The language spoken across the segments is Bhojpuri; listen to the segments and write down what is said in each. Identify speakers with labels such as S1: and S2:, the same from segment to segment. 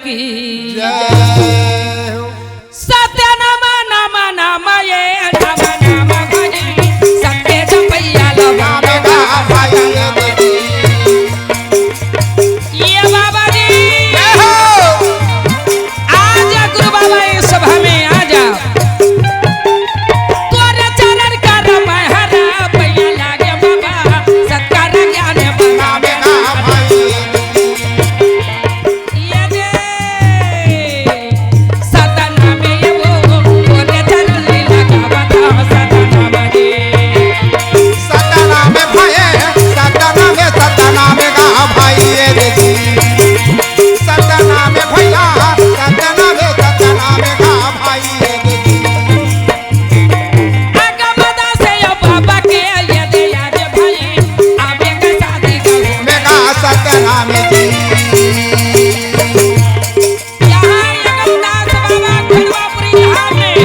S1: की सत्य नाम नाम नाम ये नाम नाम भजी सत्य जपैया लगा भाई ये बाबा जी आज गुरु बाबा इस सभा में आ जा तोरे चरण कर महरा पैया लागे बाबा सत्कार ज्ञान बनावेगा भाई ये जे सतना में वो तोरे चरण लगावा था सतना में
S2: भये सतना में गा भाई ये देखी सतना में भैया सतना में गा भाई ये देखी
S1: आगमदा से यो बाबा के ये दे आज भाई आवे के शादी करो
S2: मेगा सतना में जी
S1: यहाँ आगमदास बाबा खरवापुरी धाम में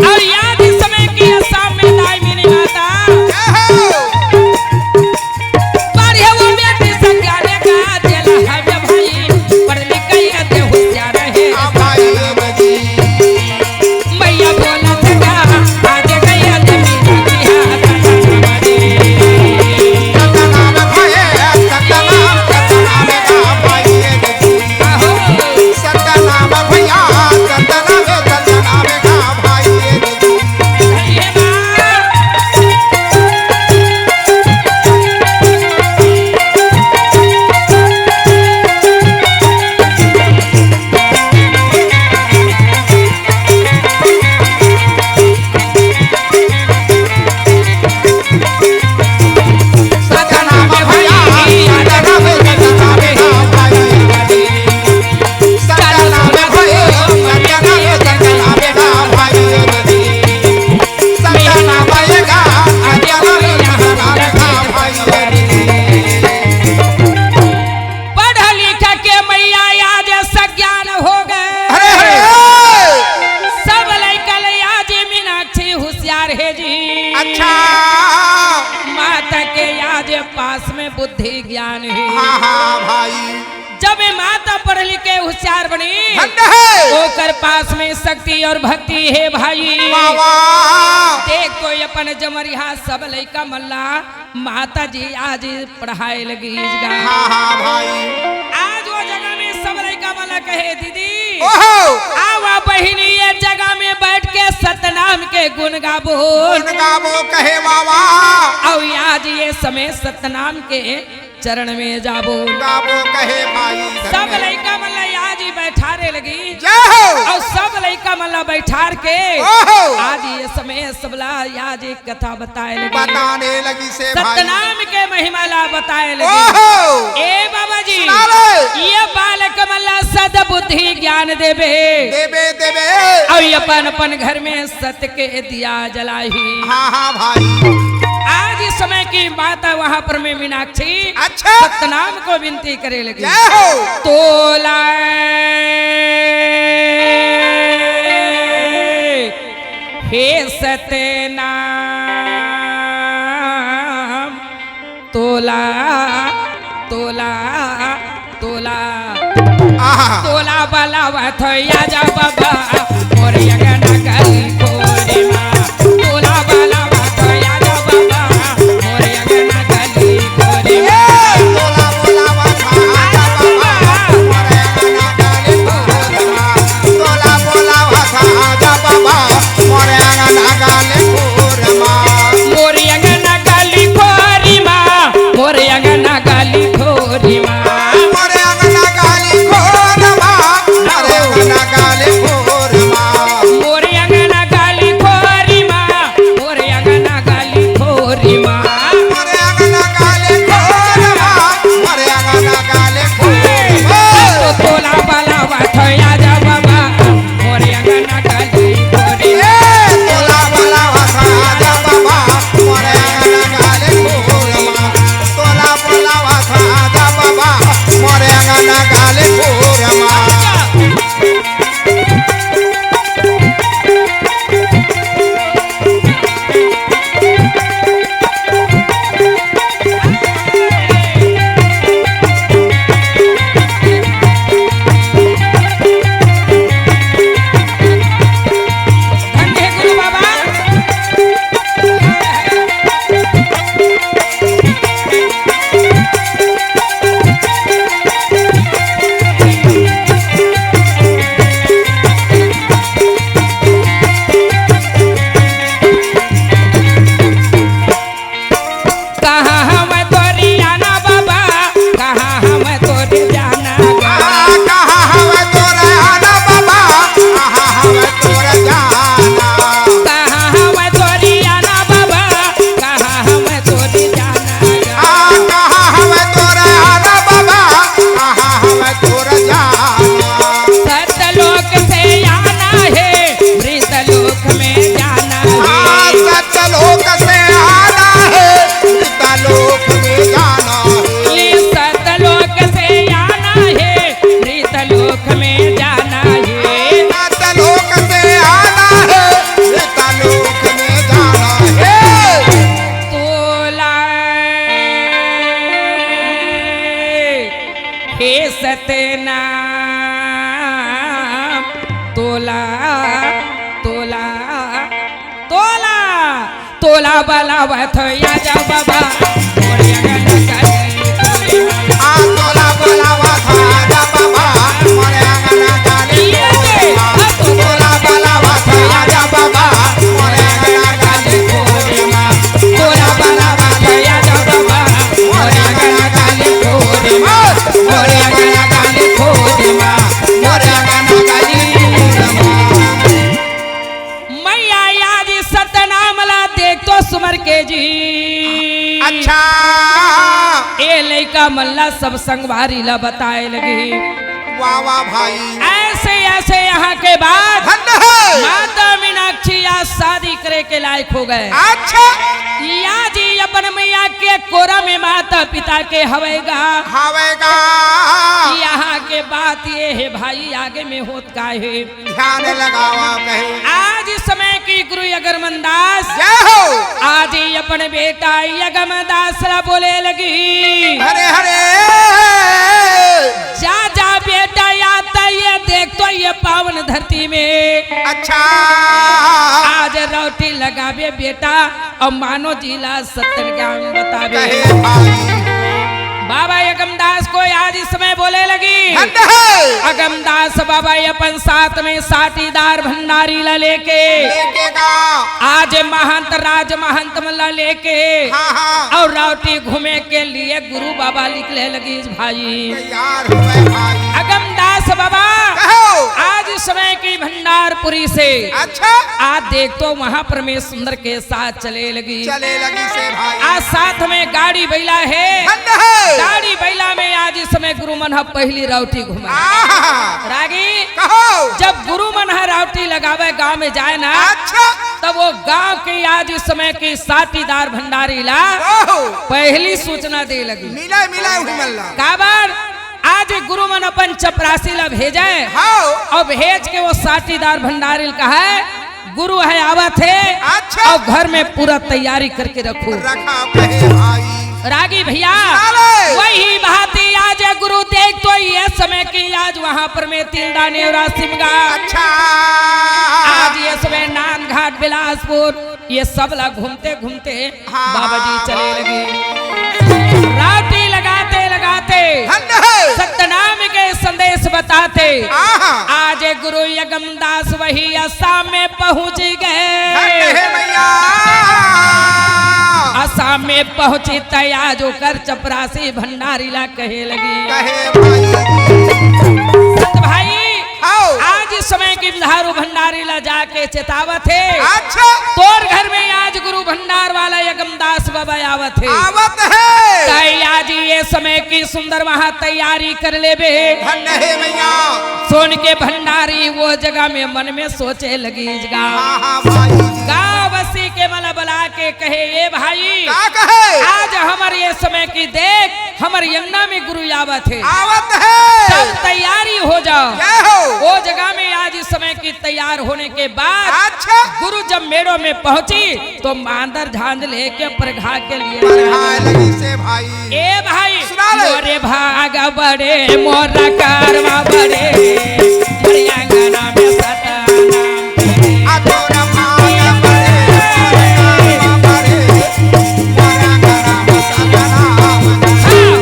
S1: और याद इस समय की शाम में दाई मिली माता पढ़े वो बेटी संज्ञाने का चला है भाई पढ़ लिख के दे होशियार है
S2: भाई ये बजी
S1: मैया बोला था आगे गई दे मीरा की हाथ समाधि
S2: सतना में भये सतना में गा भाई ये देखी
S1: आहो
S2: सतना में भैया सतना में गा भाई ये देखी
S1: ये बात
S2: सतना में भैया सतना में गा भाई ये देखी सतना में भये सतना में गा भाई ये देखी सतना में गा भाई ये देखी
S1: पढ़ लिख के मैया आज सज्ञान हो गए
S2: अरे अरे
S1: सब लैकल आज मीनाक्षी होशियार है जी
S2: अच्छा
S1: माता के आज पास में बुद्धि ज्ञान है
S2: हाँ हाँ भाई
S1: जब ये माता पढ़ लिख के होशियार बनी
S2: धन्य है
S1: ओकर पास में शक्ति और भक्ति है भाई
S2: बाबा
S1: देख तो अपन जमरिया सब लैका मल्ला माता जी आज पढ़ाए लगी
S2: हाँ हाँ भाई
S1: आज वो जगह में सब लैका मल्ला कहे दीदी
S2: ओहो
S1: आवा बहिनी ये जगह में बैठ के सतनाम के गुण गाबो
S2: गाबो कहे बाबा
S1: और आज ये समय सतनाम के चरण में जाबो
S2: गाबो कहे भाई
S1: सब लइका मल्ला आज ही बैठारे लगी
S2: जय हो
S1: और सब लइका मल्ला बैठार के
S2: ओहो
S1: आज ये समय सबला आज एक कथा बताए लगी
S2: बताने लगी से भाई
S1: सतनाम के महिमा ला बताए लगी
S2: ओहो
S1: ए बाबा जी
S2: सुना ले
S1: ये बालक मल्ला सद बुद्धि ज्ञान देवे
S2: देवे देवे
S1: और अपन अपन घर में सत्य के दिया जलाई
S2: हाँ हाँ भाई
S1: आज इस समय की माता वहां पर में मीनाक्षी
S2: अच्छा
S1: सतनाम को विनती करे लगी
S2: जय हो
S1: तोला हे सतनाम तोला तोला तोला
S2: आहा
S1: तोला बलावा थया जा बाबा मोर यगना गली कोरे मां तोला बलावा थया जा बाबा मोर यगना गली कोरे मां
S2: बोला बोला वाथा बाबा मोरे गाना गाले कोरमा बोला बोला वाथा बाबा मोरे गाना गाले कोरमा
S1: मोर यगना गली कोरे मां मोर यगना गली कोरे मां
S2: मोरे गाना गाले कोरमा मोरे गाना गाले कोरमा
S1: मोर यगना गली कोरे मां मोर यगना गली कोरे मां
S2: मोरे गाना गाले कोरमा मोरे गाना गाले कोरमा
S1: तो तोला बलावा थया जा बाबा मोर यगना गली कोरे
S2: बोला बोला वाथा बाबा मोरे गाना गाले कोरमा बोला बोला वाथा बाबा मोरे गाना गाले कोरमा
S1: तोला तोला तोला तोला बाला वथया जा बाबा मोरे अंगना गली कोरे माँ।
S2: आ तोला बोलावा था जा बाबा मोरे अंगना गली कोरे माँ। तोला बोलावा था जा बाबा मोरे अंगना गली कोरे माँ।
S1: तोला बाला वथया जा बाबा मोरे अंगना गली कोरे माँ। मोरे अंगना गली कोरे माँ।
S2: मोरे अंगना गली कोरे माँ।
S1: मैया आज सतनामला देख तो सुमर के जी।
S2: अच्छा
S1: ए लइका मल्ला सब संग भारी ला बताए लगी।
S2: वाह वाह भाई
S1: ऐसे ऐसे यहाँ के बाद
S2: धन है।
S1: माता मीनाक्षी आज शादी करे के लायक हो गए।
S2: अच्छा
S1: या जी अपन मैया के कोरा में माता पिता के हवेगा।
S2: हवेगा
S1: यहाँ के बात ये है भाई आगे में होत का है।
S2: ध्यान लगावा कहे
S1: आज इस समय की गुरु यगरमनदास
S2: जय हो।
S1: आज ही अपन बेटा यगमदास ला बोले लगी।
S2: हरे हरे
S1: जा जा बेटा आता ये देख तो ये पावन धरती में
S2: अच्छा
S1: आज रोटी लगावे बेटा और मानो जिला सत्तरगाम बतावे।
S2: कहे भाई
S1: बाबा यगमदास को आज इस समय बोले लगी।
S2: धन है।
S1: अगमदास बाबा अपन साथ में साटीदार भंडारी ला लेके
S2: लेकेगा
S1: आज महंत राज महंत मल्ला लेके
S2: हाँ हाँ
S1: और रावटी घूमे के लिए गुरु बाबा निकले लगी भाई।
S2: तैयार हुए भाई
S1: अगमदास बाबा
S2: कहो
S1: आज इस समय की भंडारपुरी से
S2: अच्छा
S1: आज देख तो वहाँ पर में सुंदर के साथ चले लगी।
S2: चले लगी से भाई
S1: आज साथ में गाड़ी बैला है।
S2: धन है।
S1: गाड़ी बैला में आज इस समय गुरु मनहा पहली रावटी घुमा।
S2: आहा,
S1: रागी
S2: कहो
S1: जब गुरु मनहा रावटी लगावे गांव में जाए ना
S2: अच्छा
S1: तब वो गांव की आज इस समय की साटीदार भंडारी ला
S2: कहो
S1: पहली सूचना दे लगी।
S2: मिला मिला हुई मल्ला
S1: काबर आज गुरु मन अपन चपरासी ला भेजे
S2: हाँ
S1: और भेज के वो साटीदार भंडारी कहा है गुरु है आवत है
S2: अच्छा
S1: और घर में पूरा तैयारी करके रखो।
S2: रखा कहे भाई
S1: रागी भैया
S2: अरे!
S1: वही भांति आज गुरु देख तो ये समय की आज वहाँ पर में तिलदा नेवरा सिमगा
S2: अच्छा
S1: आज ये समय नान घाट बिलासपुर ये सब ला घूमते घूमते
S2: हाँ,
S1: बाबा जी
S2: हाँ,
S1: चले
S2: हाँ।
S1: लगे। रावटी लगाते लगाते
S2: धन है।
S1: सत्यनाम के संदेश बताते
S2: आहा,
S1: आज गुरु यगमदास वही असम में पहुंच
S2: धन
S1: गए।
S2: है भैया
S1: असम में पहुंची तया जो कर चपरासी भंडारी ला कहे लगी।
S2: कहे भाई
S1: संत भाई
S2: आओ
S1: आज इस समय की धारू भंडारी ला जाके चेतावत है
S2: अच्छा
S1: तोर घर में आज गुरु भंडार वाला यगमदास बाबा आवत है।
S2: आवत है।
S1: ताई आज ये समय की सुंदर वहाँ तैयारी कर ले बे।
S2: धन है भैया
S1: सोन के भंडारी वो जगह में मन में सोचे लगी गाँव
S2: हाँ हाँ भाई
S1: गाँव बसी के मला बला के कहे ये भाई
S2: का कहे
S1: आज हमारे ये समय की देख हमारे यमुना में गुरु आवत है
S2: आवत है।
S1: सब तैयारी हो जाओ।
S2: जय हो।
S1: वो जगह में आज इस समय की तैयार होने के बाद
S2: अच्छा
S1: गुरु जब मेड़ों में पहुंची तो मांदर झांझ लेके परघा के लिए
S2: बढ़ा लगी से भाई
S1: ए भाई
S2: सुना ले।
S1: मोरे भाग बड़े मोर कारवा बड़े मरियांगना में सताना
S2: आ तोरा भाग बड़े बड़े मोरा गरा सतना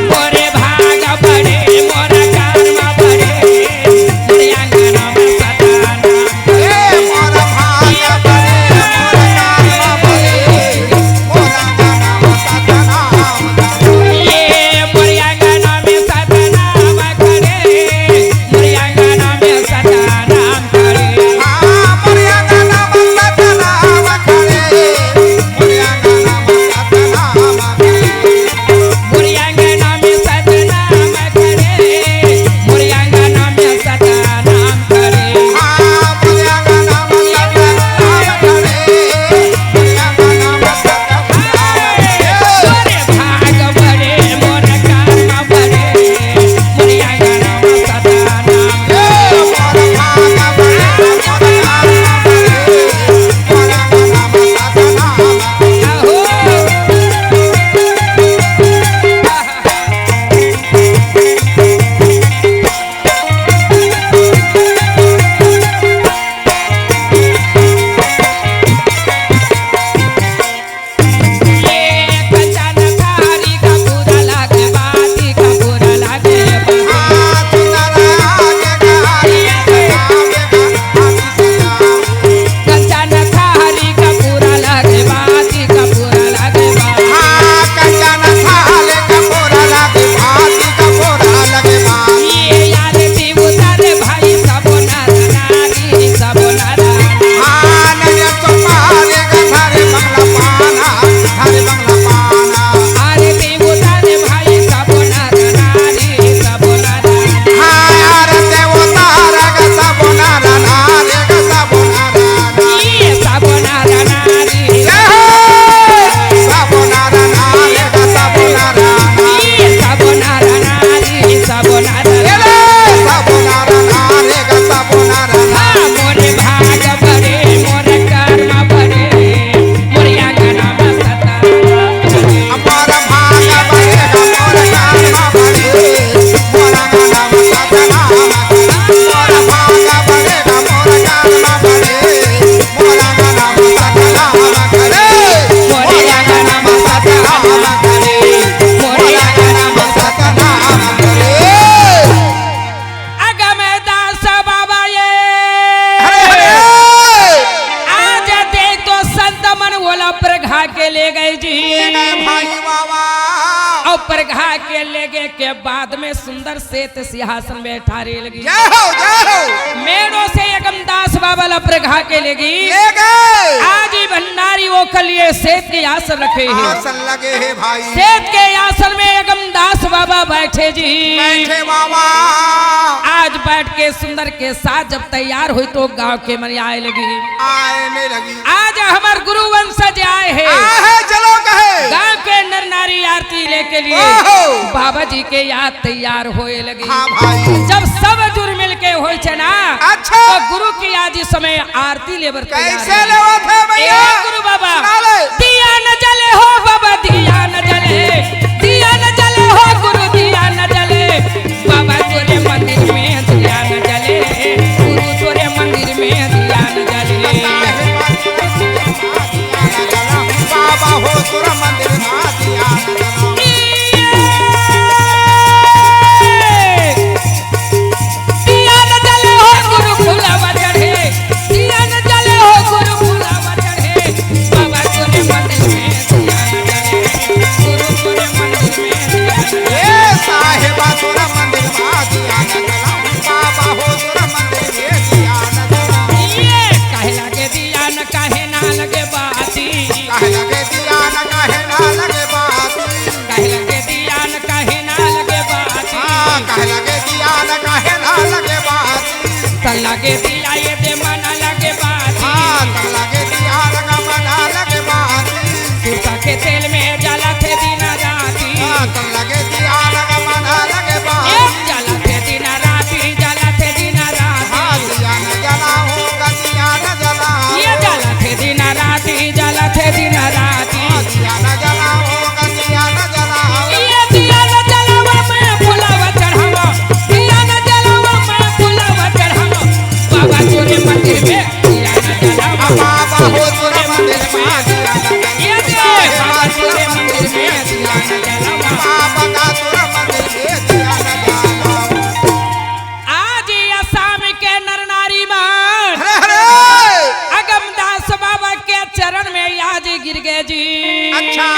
S1: मोरे भाग बड़े मोर कारवा बड़े मरियांगना में सताना
S2: ए मोरा भाग बड़े मोरा गरा सतना
S1: ये मरियांगना में सताना करे मरियांगना में सताना करे प्रघा के ले गए जी।
S2: भाई बाबा
S1: और प्रघा के ले गए के बाद में सुंदर श्वेत सिंहासन में ठारे लगी।
S2: जय हो
S1: मेड़ों से एकम दास बाबा ला प्रघा के ले गई।
S2: ले गए
S1: आज ही भंडारी वो कलिए श्वेत के आसन रखे हैं।
S2: आसन लगे है भाई
S1: श्वेत के आसन में एकम दास बाबा बैठे जी।
S2: बैठे बाबा
S1: आज बैठ के सुंदर के साथ जब तैयार हुई तो गांव के मन आए लगी।
S2: आने लगी
S1: आज हमार गुरु वंशज आए हैं।
S2: चलो कहे
S1: गांव के नर नारी आरती लेके लिए बाबा जी के याद तैयार होए लगी।
S2: हाँ भाई
S1: जब सब जुर मिल के हो ना
S2: अच्छा
S1: तो गुरु की आज इस समय आरती लेबर
S2: कैसे लेवा थे भैया
S1: गुरु बाबा
S2: सुना ले।
S1: दिया न जले हो बाबा दिया न जले, दिया न जले हो गुरु दिया न जले, बाबा तोरे मंदिर में दिया न जले, गुरु तोरे मंदिर में दिया न जले।
S2: बाबा हो तोरा मंदिर में दिया न जला।
S1: दिया न जले हो गुरु फुलावा चढ़े, दिया न जले हो गुरु फुलावा चढ़े, बाबा तोरे मंदिर में दिया न जले, गुरु तोरे मंदिर में दिया न जले।
S2: ए साहेबा तोरा मंदिर में दिया न जला। बाबा हो तोरा मंदिर में दिया न जला।
S1: ये काहे लगे दिया न काहे ना लगे बाती,
S2: काहे लगे दिया न काहे ना लगे बाती।
S1: काहे लगे दिया न काहे ना लगे बाती,
S2: हाँ काहे लगे दिया न काहे ना लगे बाती।
S1: तन लगे दिया ये दे मन लगे बाती,
S2: हाँ तन लगे दिया लगा मना लगे बाती।
S1: तुरसा के तेल में जला थे दिन राती,
S2: हाँ तन लगे दिया लगा मना लगे
S1: ये
S2: बाती।
S1: जला थे दिन राती, जला थे दिन
S2: हाँ
S1: राती,
S2: दिया न जला होगा दिया न जला।
S1: ये जला थे दिन राती, जला थे दिन राती,
S2: हाँ दिया न जला होगा दिया न जला।
S1: ये दिया न जलावा मैं फुलावा चढ़ावा, दिया न जलावा मैं फुलावा चढ़ावा, बाबा तोरे मंदिर में दिया न जलावा,
S2: बाबा हो तोरे मंदिर में दिया न जला।
S1: ये दे बाबा तोरे मंदिर में दिया न जलावा।
S2: बाबा का तोरा मंदिर में दिया न जला।
S1: आज ये असम के नर नारी मान
S2: अरे अरे
S1: अगमदास बाबा के चरण में आज गिर गए जी।
S2: अच्छा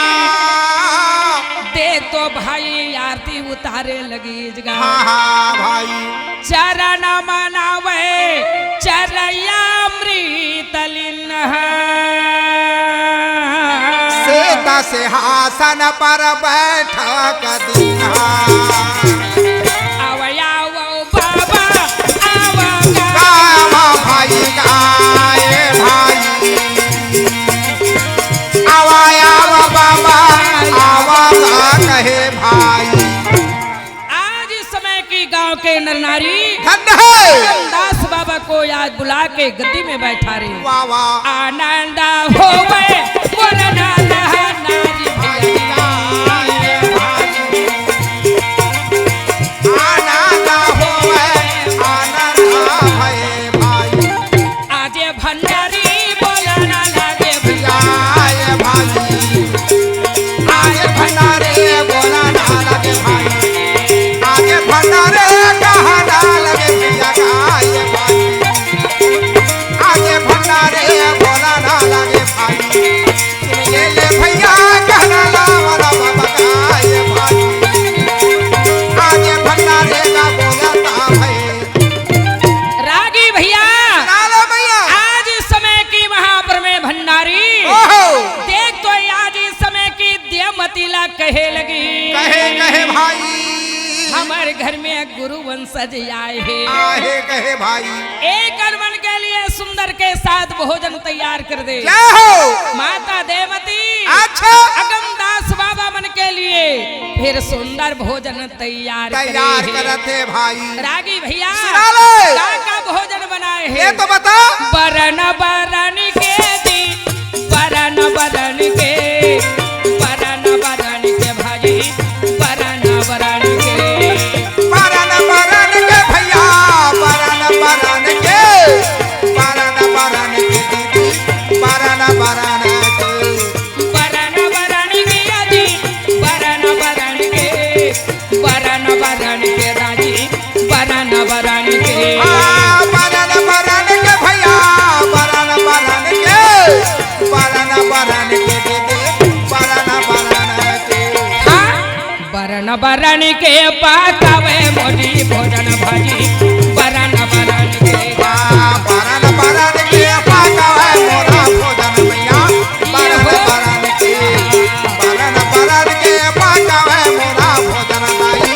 S1: देख तो भाई आरती उतारे लगी जगह,
S2: हाँ हाँ भाई
S1: चरण मनावे चरयामृत लीन
S2: सीता सिंहासन पर बैठक दीना।
S1: आवया वो बाबा आवा
S2: गावा भाई गाए भाई आवा आवा बाबा आवा गा कहे भाई।
S1: आज इस समय की गांव के नर नारी
S2: धन्य है
S1: दास बाबा को आज बुला के गद्दी में बैठा रहे।
S2: वाह वाह
S1: आनंद होवे बोलना नारी भैया,
S2: आनंद होवे आनंद भये भाई।
S1: आजे भंडारी बोलना लागे भैया,
S2: आए भाई आए भंडारे बोला ना लगे भाई। आगे भंडारे कहा ना लगे भैया आए भाई। आगे भंडारे बोला ना लगे भाई। ले ले भैया कहना ला वाला बाबा का आए भाई। आगे भंडारे का बोला था भाई।
S1: रागी भैया
S2: ना लो भैया
S1: आज इस समय की महापर में भंडारी
S2: ओहो
S1: देख तो आज इस समय की देवमतीला कहे लगी,
S2: कहे कहे भाई
S1: हमारे घर में गुरु वंशज आए हैं,
S2: आहे कहे भाई।
S1: एक अर्मन के लिए सुंदर के साथ भोजन तैयार कर दे।
S2: क्या हो
S1: माता देवती
S2: अच्छा
S1: अगमदास बाबा मन के लिए फिर सुंदर भोजन तैयार
S2: करते भाई।
S1: रागी भैया
S2: सुना ले।
S1: का भोजन बनाए
S2: ये
S1: हैं
S2: तो बता
S1: बरन बरन के दी, बरन बरन के, बरन बरन के भाजी, बरन बरन के,
S2: बरन बरन के भैया बरन बरन के बरन बरन के दीदी बरन बरन के
S1: बरन बरन के आजी, बरन बरन के, बरन बरन के राजी, बरन बरन के।
S2: बरन बरन के भैया बरन
S1: बरन बरन के पाकावे मोरी भोजन भाजी बरन बरन के
S2: बरन बरन के पाकावे मोरा भोजन मैया बरन बरन के पाकावे मोरा भोजन दाई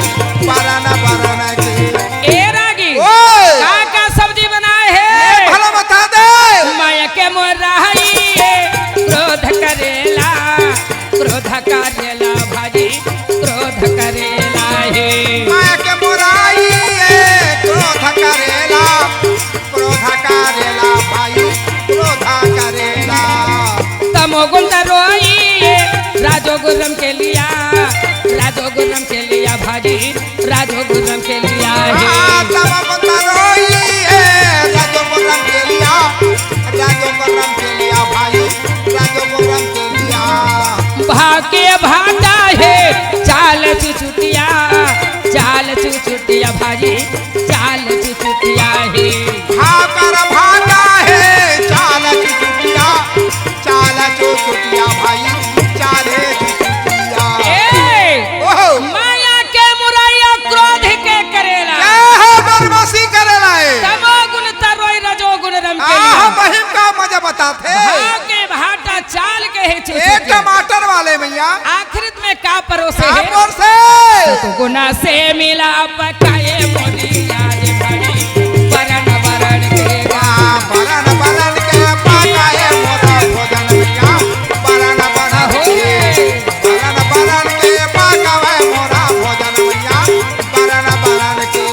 S2: बरन बरन के।
S1: ए रागी
S2: ओए
S1: का सब्जी बनाए है
S2: भला बता दे।
S1: माया के मोराई क्रोध करेला भाजी क्रोध करेला है
S2: माया के मोराई क्रोध करेला भाई क्रोध करेला।
S1: तमोगुण रोई राजोगुरम के लिया भाजी राजोगुरम के लिया है भाके भाटा है चाल चुचुटिया भाजी चाल चुचुटिया है
S2: भाकर भाटा है चाल चुचुटिया भाई चाले चुचुटिया। ओहो
S1: माया के मुरैया क्रोध के करेला
S2: बदमाशी करेला
S1: तमोगुण तरोई रजोगुण रम के
S2: महिम का मजा बताते
S1: भाके भाटा चाल के है
S2: एक
S1: चुचुटिया
S2: टमाटर वाले भैया
S1: आखिरत में का परोसे है
S2: कहाँ से
S1: तो गुना से मिला पकाए मोरी आज बड़ी बरन बरन के
S2: बरन बरन के पाकाए मोरा भोजन भैया बरन बरन के पाकाए मोरा भोजन भैया बरन बरन के।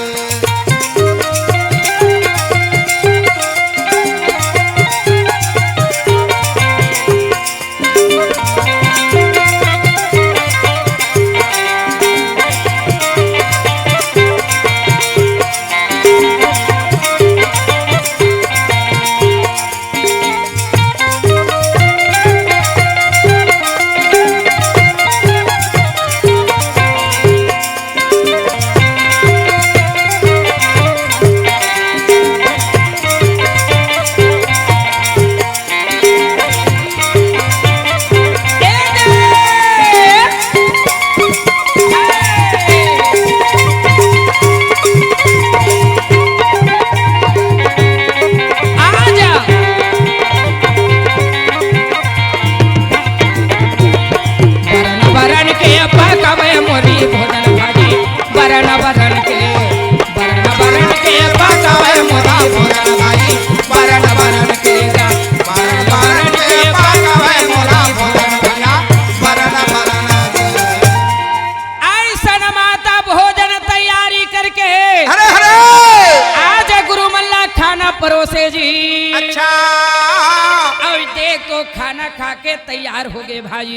S1: परोसे जी।
S2: अच्छा
S1: अब देखो खाना खा के तैयार हो गए भाई।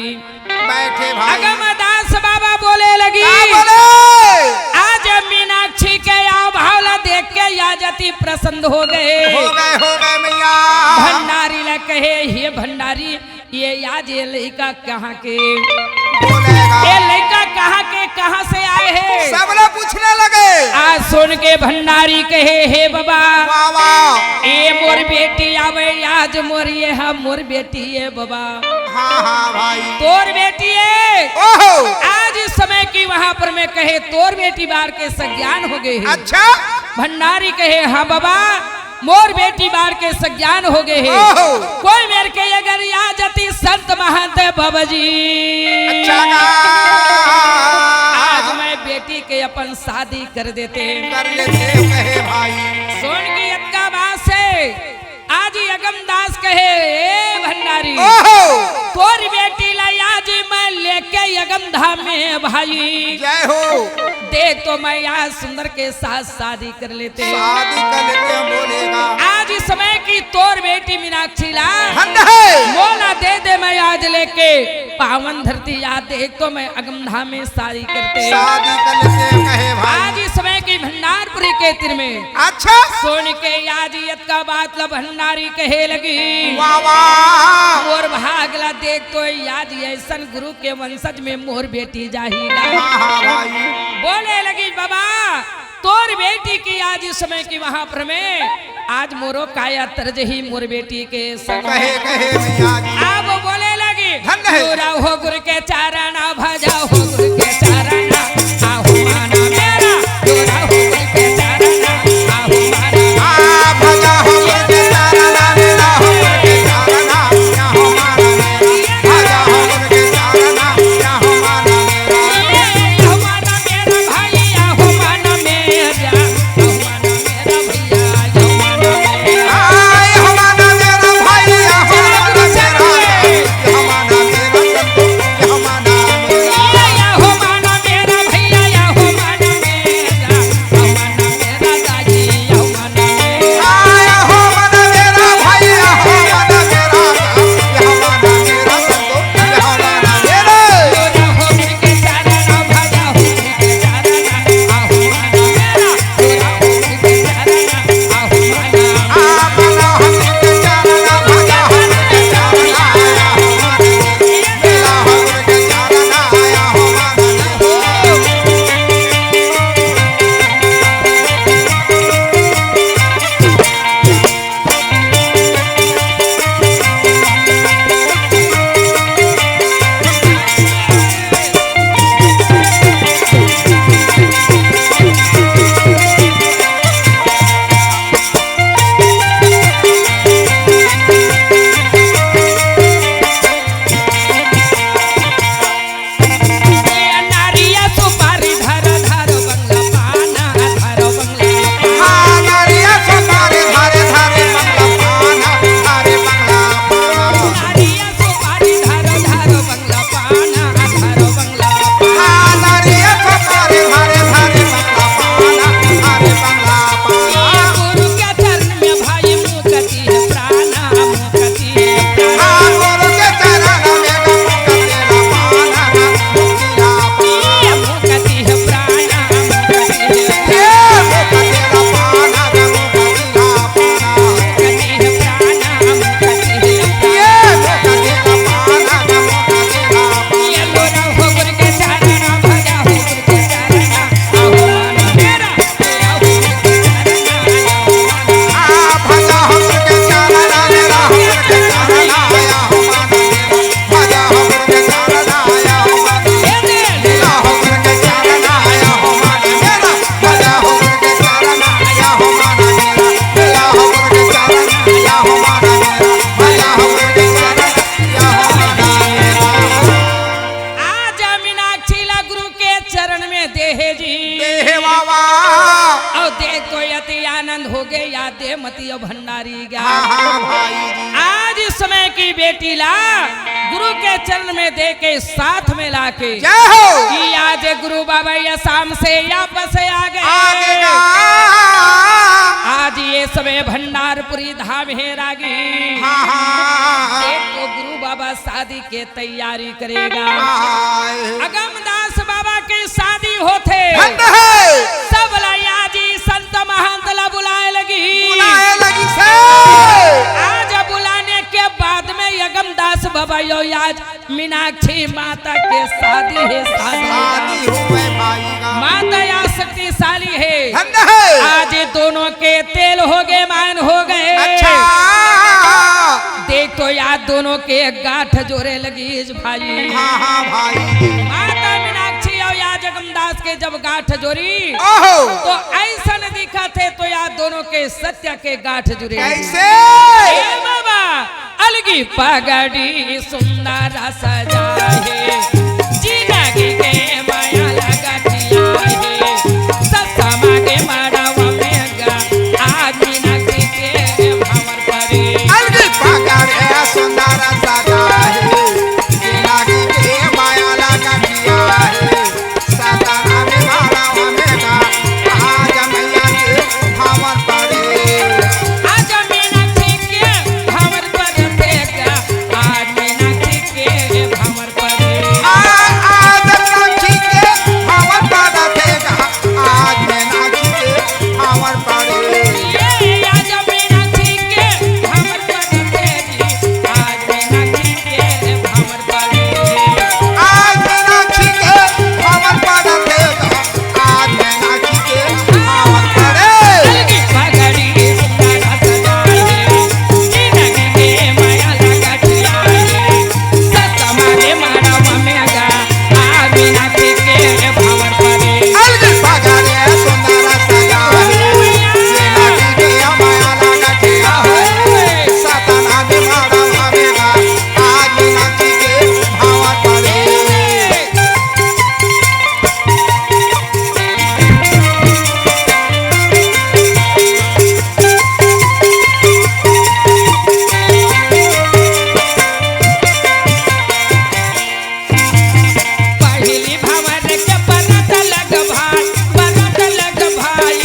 S2: बैठे भाई।
S1: अगमदास बाबा बोले लगी,
S2: बोले?
S1: आज मीनाक्षी के या भावला देख के याजती प्रसन्न हो गए
S2: मैया।
S1: भंडारी ला कहे हे भंडारी ये याज ये लड़का कहाँ के,
S2: बोलेगा।
S1: ये लड़का कहाँ के कहाँ से आए हैं?
S2: सब लोग पूछने लगे।
S1: आज सुन के भंडारी कहे हे बाबा
S2: वाह वाह।
S1: ए मोर बेटी आवे आज मोर ये हम मोर बेटी है बाबा।
S2: हाँ हाँ भाई।
S1: तोर बेटी है।
S2: ओहो।
S1: आज इस समय की वहाँ पर मैं कहे तोर बेटी बार के सज्ञान हो गए हैं।
S2: अच्छा।
S1: भंडारी कहे हाँ बाबा मोर बेटी बार के सज्ञान हो गए हैं। कोई मेरे के अगर या जाती संत महंत बाबा जी।
S2: अच्छा
S1: आज मैं बेटी के अपन शादी कर देते
S2: कर लेते कहे भाई।
S1: सोन की अक्का बात से आज ही अगमदास कहे ए भंडारी तोर बेटी लाया जी मैं लेके अगम धाम में भाई।
S2: जय हो।
S1: देख तो मैं यहाँ सुंदर के साथ शादी कर लेते।
S2: शादी कर लेते बोलेगा।
S1: आज इस समय की तोर बेटी मीनाक्षी ला मोला दे दे मैं आज लेके पावन धरती याद देख तो मैं अगम धाम में शादी करते।
S2: शादी कर लेते कहे भाई।
S1: आज इस समय की भंडारपुरी के तिर में
S2: अच्छा
S1: सोन के याजियत का बात ला भंडारी कहे लगी।
S2: वाह वाह।
S1: मोर भागला देख तो याद ऐसन गुरु के वंशज में मोर बेटी जाहीगा।
S2: हाँ हाँ भाई।
S1: बोले लगी बाबा तोर बेटी की आज इस समय की वहाँ पर में आज मोरो काया तर्ज ही मोर बेटी के संग
S2: कहे मैया जी।
S1: अब बोले लगी
S2: धन्य है।
S1: हो गुरु के चारणा भजा हो गुरु के चारणा जो भंडारी गा
S2: हाँ हाँ भाई जी
S1: आज इस समय की बेटी ला गुरु के चरण में दे के साथ में लाके
S2: जय हो
S1: कि आज गुरु बाबा या शाम से वापस आ गए
S2: आगे का
S1: आज ये समय भंडारपुरी धाम है रागी
S2: हाँ हाँ
S1: एक तो गुरु बाबा शादी के तैयारी करेगा
S2: हाय
S1: अगमदास बाबा की शादी होते
S2: धन्य है
S1: सब लयाजी संत महंत ला बुलाए लगी
S2: बुलाए लगी से
S1: आज बुलाने के बाद में यगमदास बाबा यो आज मीनाक्षी माता के शादी है
S2: शादी
S1: शादी
S2: हुए भाई का
S1: माता या शक्तिशाली है
S2: धन्य है
S1: आज दोनों के तेल हो गए मान हो गए
S2: अच्छा
S1: देख तो याद दोनों के गांठ जोड़े लगी इस भाई
S2: हाँ हाँ भाई
S1: माता मीनाक्षी और या जगमदास के जब गांठ जोड़ी
S2: ओहो
S1: तो ऐसा न दिखा थे तो यार दोनों के सत्य के गांठ जुड़े
S2: कैसे
S1: ए बाबा अलगी पगड़ी सुंदर सजा है जिंदगी के माया लगातिया है सत्समा के मड़वा में गा आज मीनाक्षी के भंवर परे
S2: अलगी पगड़े सुंदर सजा है जिंदगी के माया लगा दिया है सतना में मारा हमेगा आज मैया के भंवर पड़े
S1: आज मीनाक्षी के भंवर पर देगा आज मीनाक्षी के भंवर परे
S2: आज मीनाक्षी के भंवर पड़ देगा आज मीनाक्षी के भंवर पड़े
S1: ये आज मीनाक्षी के भंवर पर देगी आज मीनाक्षी के भंवर परे
S2: आज मीनाक्षी के भंवर पड़ देगा आज मीनाक्षी के भंवर पड़े
S1: अलगी पगड़ी सुंदर सजा है जिंदगी के माया लगातिया है सत्समा के मड़वा में गा आ मीनाक्षी के भंवर परे
S2: अलगी पगड़े सुंदर सजा है जिंदगी के माया लगा दिया है सतना में मारा हमेगा आज मीनाक्षी के भंवर पड़े
S1: पहली भंवर के परत लग भाई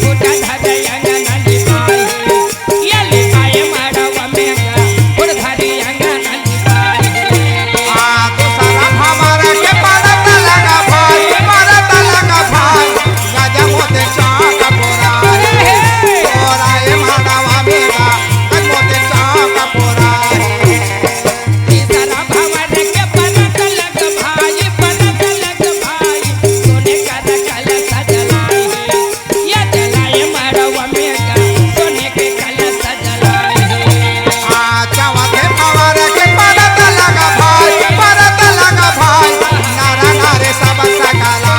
S1: उठा धरय अंगन लिपाई ये लिपाए मड़वा में गा उड़ धरी अंगन लिपाई
S2: तो सारा हमारा के परत लगा भाई गजब होते चाक पोरा पोरा ए मानवा मेरा गजब होते चाक पोरा
S1: तीसरा भंवर के परत लग भाई सोने का कल सजलाई है ये जलाए मड़वा में गा सोने के कल सजलाई है
S2: चौथे हमारा के परत लगा भाई नारा नारे सब सकला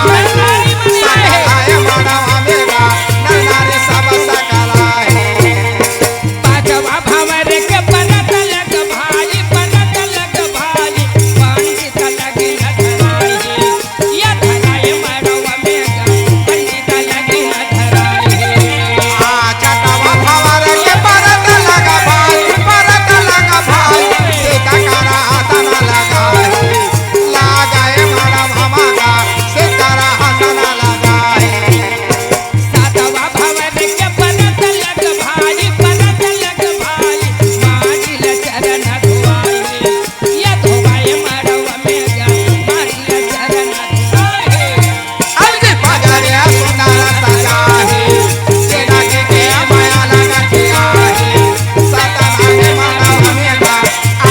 S2: सकलाए मानवा मेरा नारे सब सकला है
S1: पांचवा भंवर के परत लग भाई पंडित लगी न धराई है ये धराए मड़वा में गा पंडित लगी न धराई है
S2: चटवा भंवर के परत लगा भाई सीता करा हसन लगा है लगाए मैडम हमारा सीतारा हसन लगा है
S1: सातवा भंवर के परत लग भाई मारिल चरण धुआई है ये धुआए मड़वा में गा मारिल चरण धुआई है
S2: अलगी पगड़े सुंदर सजा है जिंदगी के माया लगा दिया है सतना में मानव मेरा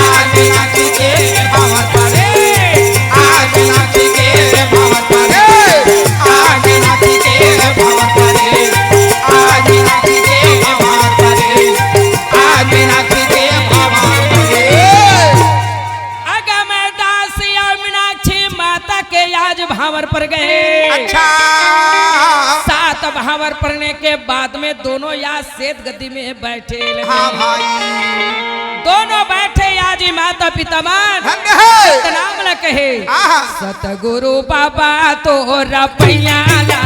S2: आज मीनाक्षी के भंवर पड़े आज मीनाक्षी के भंवर पड़े आज मीनाक्षी के भंवर पड़े आज मीनाक्षी के भंवर पड़े आज मीनाक्षी के भंवर पड़े
S1: अगमदास या मीनाक्षी माता के आज भावर पर गए
S2: अच्छा
S1: सात भावर पड़ने के बाद में दोनों या श्वेत गद्दी में बैठे लगे।
S2: हाँ भाई
S1: दोनों बैठे आज ही माता पिता मान
S2: धन्य है
S1: नाम न कहे
S2: आहा
S1: सतगुरु बाबा तो रपैया ला